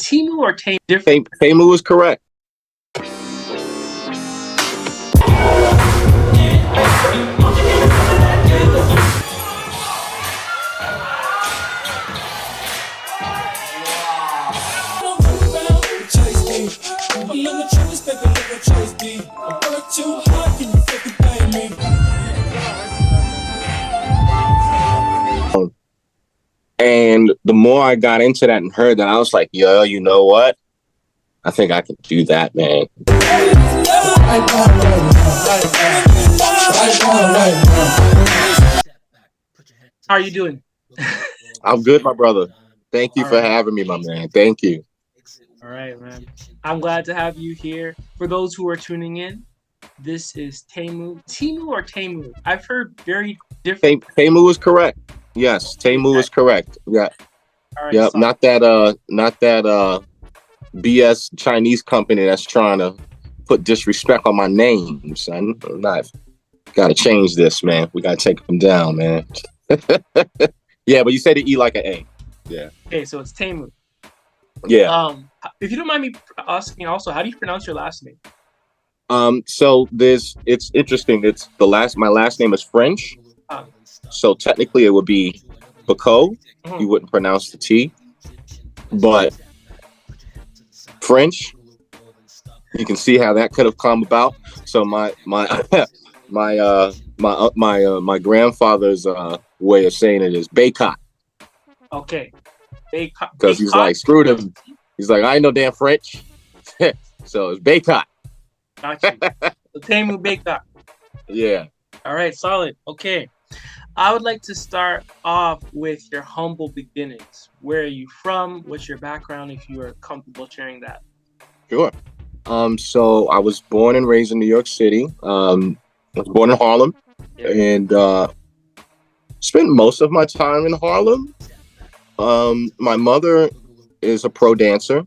Temu or Tame different? Temu is correct. And the more I got into that and heard that, I was like, yo, you know what? I think I can do that, man. How are you doing? I'm good, my brother. Thank you for having me, my man. Thank you. All right, man. I'm glad to have you here. For those who are tuning in, this is Temu. Temu or Temu? I've heard very different. Temu is correct. Yes, Temu is correct. Yeah. All right, Yep. Not that BS Chinese company that's trying to put disrespect on my name, son. I'm not. Got to change this, man. We got to take them down, man. Yeah, but you said the E like an A. Yeah. Okay, so it's Temu. Yeah. If you don't mind me asking, also, how do you pronounce your last name? So it's interesting. My last name is French. So technically it would be Bacot. You wouldn't pronounce the T. But French, you can see how that could have come about. So my grandfather's way of saying it is Bacot. Okay. Bacot. Because he's like, screw them. He's like, I ain't no damn French. So it's Bacot. Got you. So Temu Bacot. Yeah. All right, solid. Okay. I would like to start off with your humble beginnings. Where are you from? What's your background, if you are comfortable sharing that? Sure. So I was born and raised in New York City. I was born in Harlem, and spent most of my time in Harlem. My mother is a pro dancer.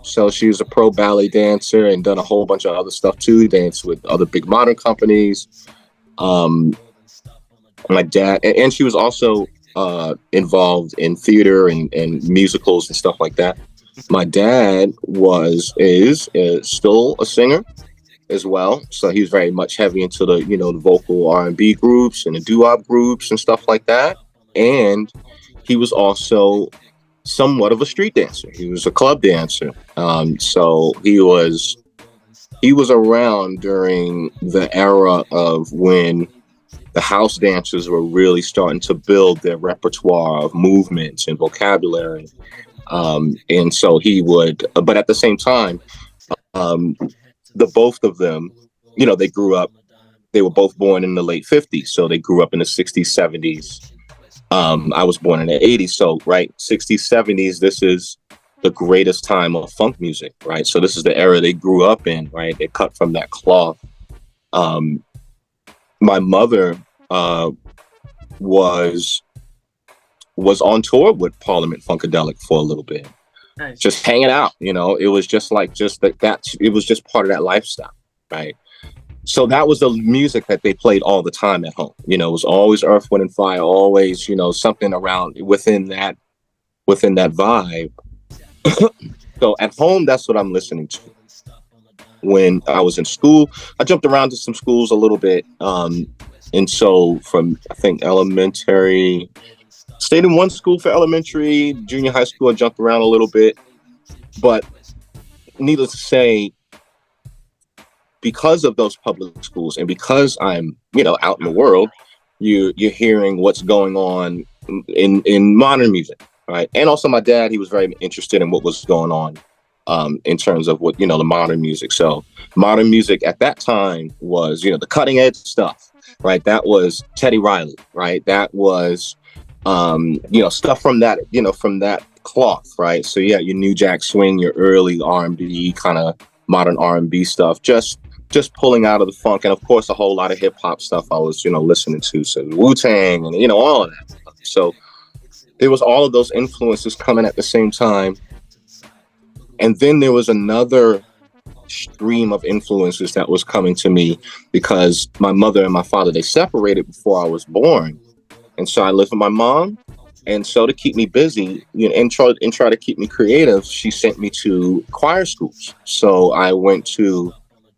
So she was a pro ballet dancer and done a whole bunch of other stuff too. Danced with other big modern companies. My dad, and she was also involved in theater and musicals and stuff like that. My dad is still a singer as well. So he was very much heavy into the, the vocal R&B groups and the doo-wop groups and stuff like that. And he was also somewhat of a street dancer. He was a club dancer. So he was around during the era of when the house dancers were really starting to build their repertoire of movements and vocabulary. And so he would, but at the same time, the both of them, they grew up, they were both born in the late 50s. So they grew up in the 60s, 70s. I was born in the 80s. So, right, 60s, 70s, this is the greatest time of funk music, right? So this is the era they grew up in, right? They cut from that cloth. My mother was on tour with Parliament Funkadelic for a little bit. Nice. Just hanging out, it was just like that it was just part of that lifestyle, right? So that was the music that they played all the time at home. It was always Earth, Wind and Fire, always, something around within that vibe. So at home, that's what I'm listening to. When I was in school, I jumped around to some schools a little bit. And so from, I think, elementary, stayed in one school for elementary, junior high school, I jumped around a little bit. But needless to say, because of those public schools and because I'm, out in the world, you're hearing what's going on in modern music, right? And also my dad, he was very interested in what was going on in terms of what, the modern music. So modern music at that time was, the cutting edge stuff, right? That was Teddy Riley, right? That was, stuff from that, from that cloth, right? So yeah, your New Jack Swing, your early R&B, kind of modern R&B stuff, just pulling out of the funk. And of course, a whole lot of hip hop stuff I was, listening to. So Wu-Tang and, all of that. So there was all of those influences coming at the same time. And then there was another stream of influences that was coming to me because my mother and my father, they separated before I was born. And so I lived with my mom And so to keep me busy, and try to keep me creative, she sent me to choir schools. So I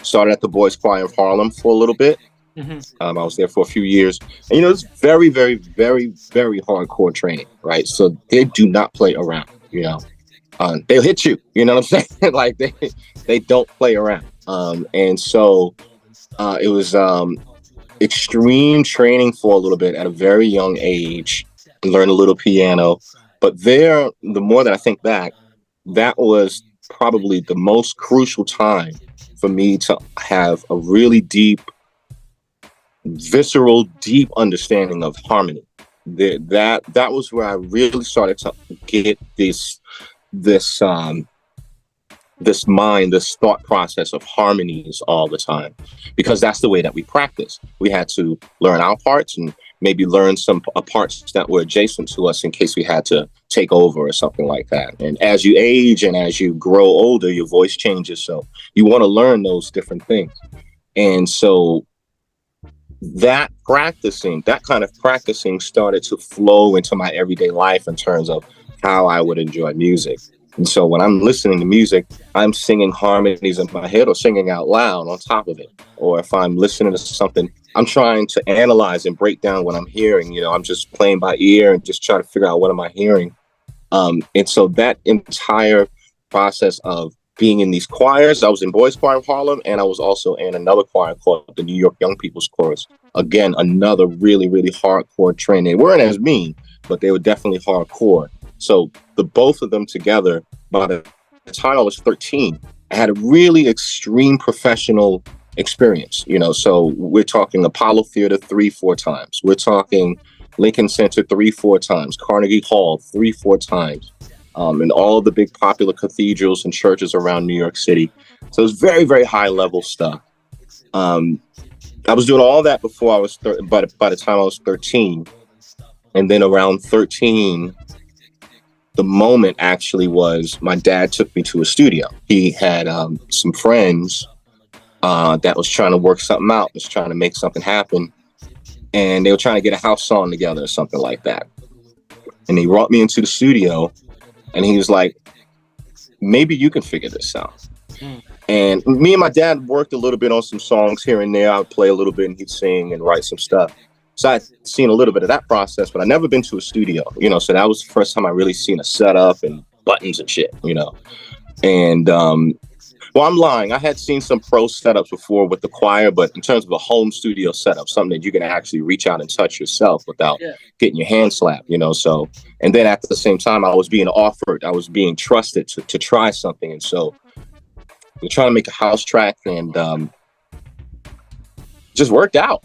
started at the Boys Choir of Harlem for a little bit. Mhm. I was there for a few years, and it's very, very, very, very hardcore training, right? So they do not play around. They'll hit you. You know what I'm saying? Like they don't play around. And so it was extreme training for a little bit at a very young age. Learn a little piano, but the more that I think back, that was probably the most crucial time for me to have a really deep, visceral, deep understanding of harmony. That was where I really started to get this this thought process of harmonies all the time, because that's the way that we practice. We had to learn our parts and maybe learn some parts that were adjacent to us in case we had to take over or something like that. And as you age and as you grow older, your voice changes. So you want to learn those different things. And so that kind of practicing started to flow into my everyday life in terms of how I would enjoy music. And so when I'm listening to music, I'm singing harmonies in my head or singing out loud on top of it. Or if I'm listening to something, I'm trying to analyze and break down what I'm hearing. I'm just playing by ear and just trying to figure out what am I hearing. And so that entire process of being in these choirs, I was in Boys Choir of Harlem, and I was also in another choir called the New York Young People's Chorus. Again, another really, really hardcore training. They weren't as mean, but they were definitely hardcore. So the both of them together, by the time I was 13, I had a really extreme professional experience. So we're talking Apollo Theater 3-4 times. We're talking Lincoln Center 3-4 times, Carnegie Hall 3-4 times, and all of the big popular cathedrals and churches around New York City. So it's very, very high level stuff. I was doing all that before I was, by the time I was 13. And then around 13, the moment actually was my dad took me to a studio. He had some friends that was trying to work something out, was trying to make something happen. And they were trying to get a house song together or something like that. And he brought me into the studio and he was like, maybe you can figure this out. And me and my dad worked a little bit on some songs here and there. I would play a little bit and he'd sing and write some stuff. So I'd seen a little bit of that process, but I'd never been to a studio, so that was the first time I really seen a setup and buttons and shit, And, well, I'm lying. I had seen some pro setups before with the choir, but in terms of a home studio setup, something that you can actually reach out and touch yourself without getting your hand slapped, so, and then at the same time, I was being trusted to try something. And so we're trying to make a house track and just worked out.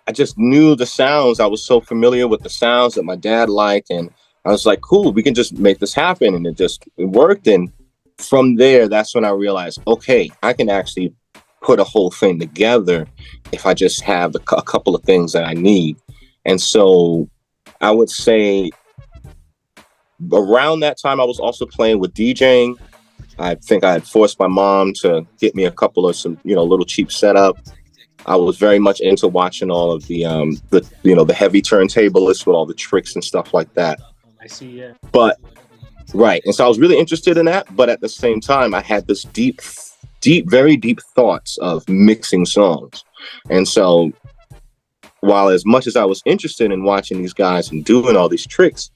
I just knew the sounds. I was so familiar with the sounds that my dad liked. And I was like, cool, we can just make this happen. And it worked. And from there, that's when I realized, okay, I can actually put a whole thing together if I just have a couple of things that I need. And so I would say around that time, I was also playing with DJing. I think I had forced my mom to get me a couple of some, little cheap setup. I was very much into watching all of the heavy turntablists with all the tricks and stuff like that. I see, yeah. But right, and so I was really interested in that. But at the same time, I had this deep, very deep thoughts of mixing songs. And so, while as much as I was interested in watching these guys and doing all these tricks,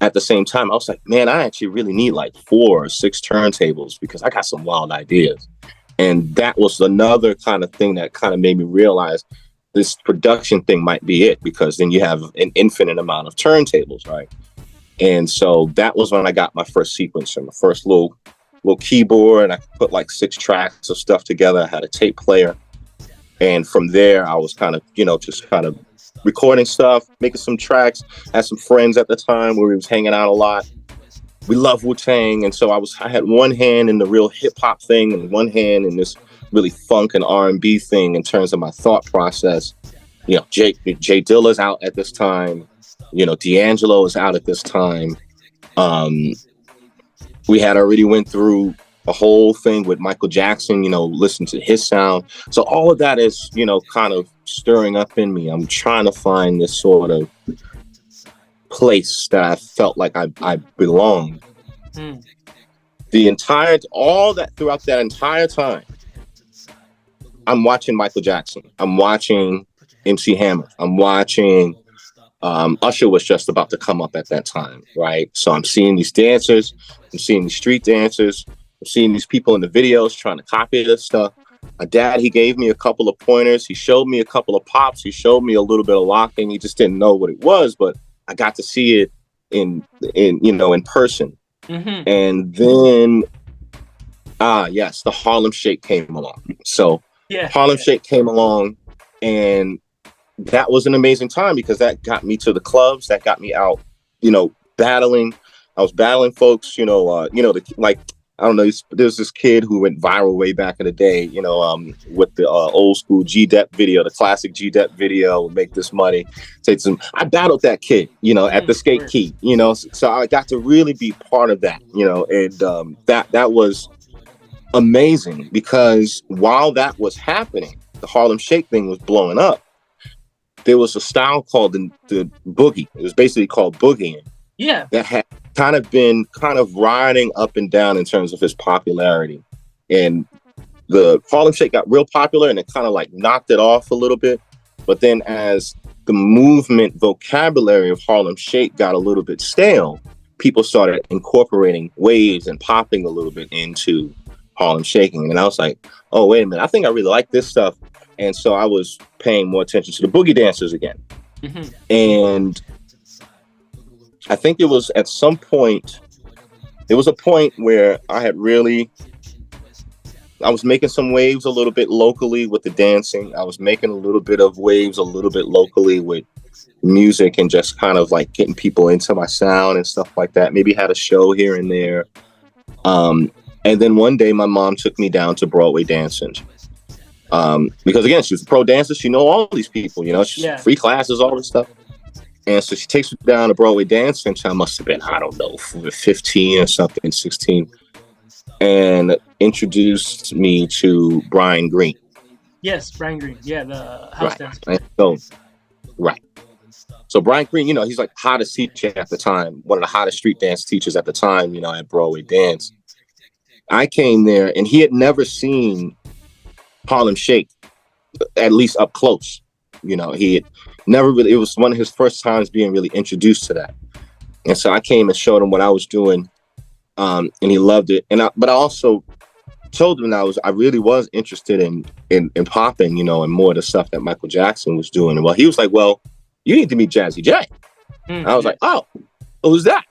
at the same time, I was like, man, I actually really need like 4 or 6 turntables because I got some wild ideas. And that was another kind of thing that kind of made me realize this production thing might be it, because then you have an infinite amount of turntables, right? And so that was when I got my first sequencer, my first little keyboard, and I put like 6 tracks of stuff together. I had a tape player. And from there, I was kind of, just kind of recording stuff, making some tracks. I had some friends at the time where we was hanging out a lot. We love Wu-Tang, and so I had one hand in the real hip hop thing and one hand in this really funk and R&B thing in terms of my thought process. Jay Dilla's out at this time. D'Angelo is out at this time. We had already went through a whole thing with Michael Jackson, listen to his sound. So all of that is, kind of stirring up in me. I'm trying to find this sort of place that I felt like I belonged. Mm. All that throughout that entire time, I'm watching Michael Jackson. I'm watching MC Hammer. I'm watching Usher was just about to come up at that time, right? So I'm seeing these dancers, I'm seeing these street dancers, I'm seeing these people in the videos trying to copy this stuff. My dad, he gave me a couple of pointers. He showed me a couple of pops. He showed me a little bit of locking. He just didn't know what it was, but I got to see it in person. Mm-hmm. And then yes, the Harlem Shake came along. So Harlem Shake came along, and that was an amazing time because that got me to the clubs, that got me out, battling. I was battling folks, I don't know, there's this kid who went viral way back in the day, with the old school G-Dep video, the classic G-Dep video, Make This Money. I battled that kid, at the skate key, so I got to really be part of that, and that was amazing because while that was happening, the Harlem Shake thing was blowing up. There was a style called the boogie. It was basically called boogieing. Yeah. That had been riding up and down in terms of his popularity. And the Harlem Shake got real popular and it kind of like knocked it off a little bit. But then as the movement vocabulary of Harlem Shake got a little bit stale, people started incorporating waves and popping a little bit into Harlem Shaking. And I was like, oh, wait a minute, I think I really like this stuff. And so I was paying more attention to the boogie dancers again. Mm-hmm. And I think it was at some point, there was a point where I was making some waves a little bit locally with the dancing. I was making a little bit of waves a little bit locally with music and just kind of like getting people into my sound and stuff like that. Maybe had a show here and there. And then one day my mom took me down to Broadway dancing. Because again, she was a pro dancer. She know all these people, she's free classes, all this stuff. And so she takes me down to Broadway dancing. I must have been, I don't know, 15 or something, 16. And introduced me to Brian Green. Yes, Brian Green. Yeah, the house dancer. So Brian Green, he's like hottest teacher at the time, one of the hottest street dance teachers at the time, at Broadway Dance. I came there and he had never seen Harlem Shake, at least up close. He had never really, it was one of his first times being really introduced to that. And so I came and showed him what I was doing. And he loved it. But I also told him I really was interested in popping, and more of the stuff that Michael Jackson was doing. And he was like, well, you need to meet Jazzy J. I was like, oh, who's that?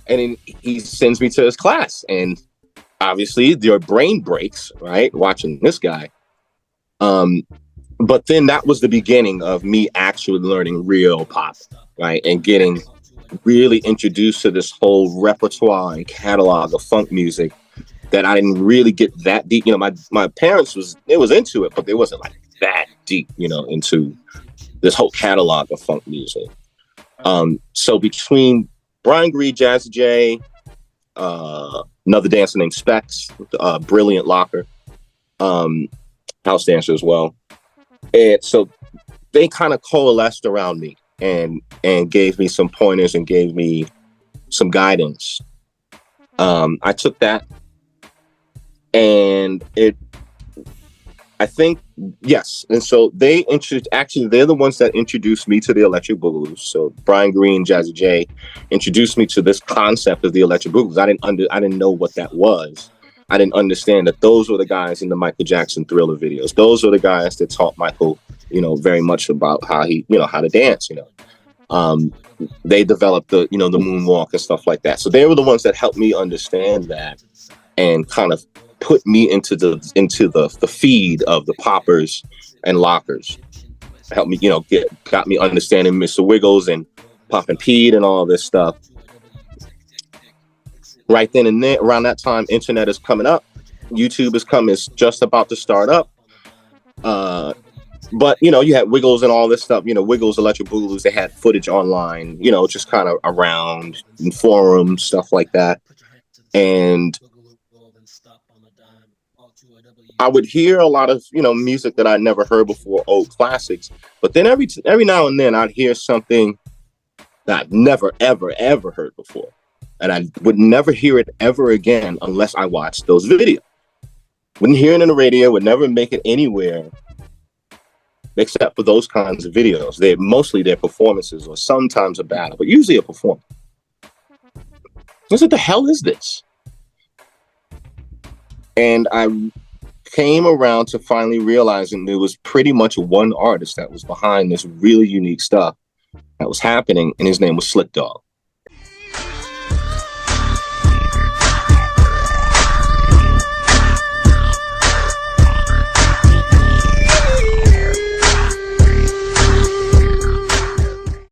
And then he sends me to his class. And obviously your brain breaks, right? Watching this guy. But then that was the beginning of me actually learning real pop, right? And getting really introduced to this whole repertoire and catalog of funk music that I didn't really get that deep. My parents was into it, but they wasn't like that deep, into this whole catalog of funk music. So between Brian Green, Jazzy J, another dancer named Specs, brilliant locker, house dancer as well. And so they kind of coalesced around me and gave me some pointers and gave me some guidance. I took that and I think, yes. And so they're the ones that introduced me to the Electric Boogaloo. So Brian Green, Jazzy J introduced me to this concept of the Electric Boogaloo. I didn't know what that was. I didn't understand that those were the guys in the Michael Jackson Thriller videos. Those were the guys that taught Michael, very much about how how to dance, They developed the moonwalk and stuff like that. So they were the ones that helped me understand that and kind of put me into the feed of the poppers and lockers. Helped me, got me understanding Mr. Wiggles and Poppin' Pete and all this stuff. Right then and there, around that time, internet is coming up. YouTube is just about to start up. But you had Wiggles and all this stuff. Wiggles, Electric Boogaloos. They had footage online. Just kind of around in forums, stuff like that. And I would hear a lot of music that I'd never heard before, old classics. But then every now and then I'd hear something that I've never, ever, ever heard before. And I would never hear it ever again unless I watched those videos. Wouldn't hear it in the radio, would never make it anywhere except for those kinds of videos. They're mostly their performances or sometimes a battle, but usually a performance. What the hell is this? And I came around to finally realizing there was pretty much one artist that was behind this really unique stuff that was happening, and his name was Slick Dog.